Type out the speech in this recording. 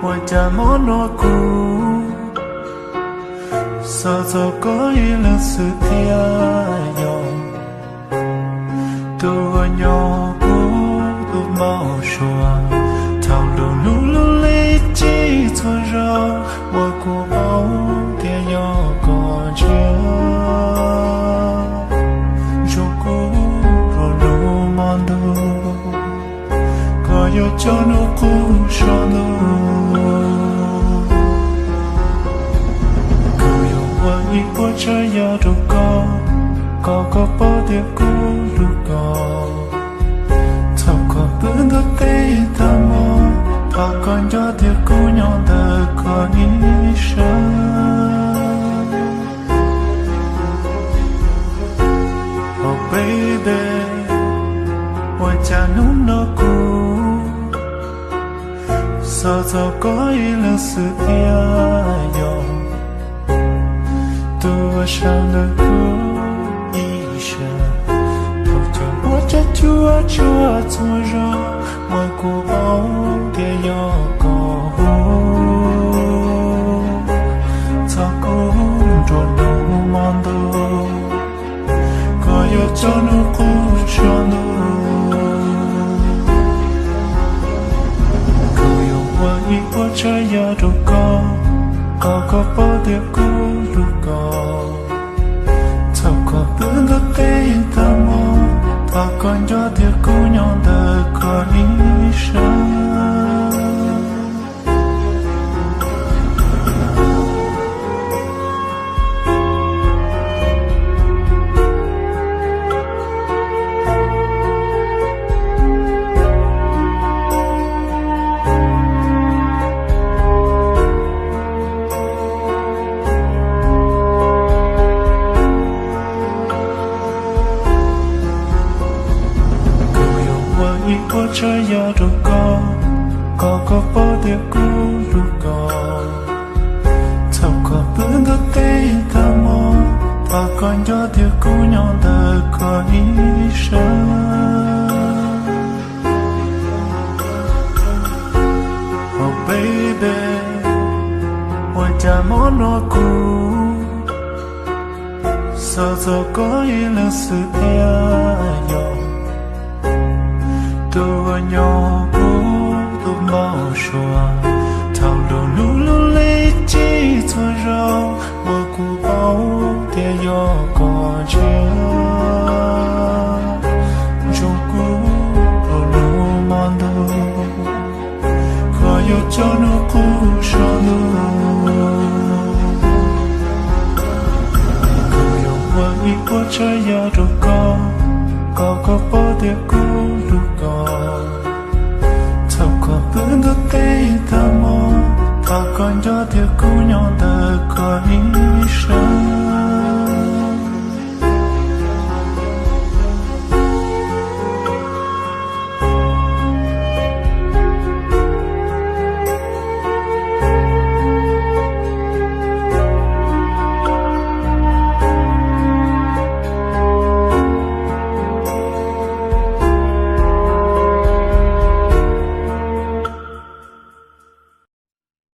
我家莫诺古，说做个一路是天哟，都我鸟不都冇说，套路路路里几错热，我过包点要过去，就过若路忙路，个有叫侬过上路。我这要度高高抱的咕噜高，操个本的背的么，他干家的姑娘的个一生。Oh baby， 我家弄那姑，说做个一路是天哟。多少的苦一生，头就我这就啊就啊做热，我过包的要过，操工作路忙的，可有叫侬过上路，可有我这要度高抱的咕噜高。本个背的梦，他干家的姑娘的个一生。我这要度高抱的咕噜高，操个本个背的梦，他干家的姑娘的个一生。Oh baby， 我家莫诺古，说做个一路是天哟。都我鸟不都冇说，套路路路里几错肉，我古包的要过去，中古路忙路，可有叫侬过上路，可有我这要度高抱的咕噜高，操个本个背的梦，他干家的姑娘的个一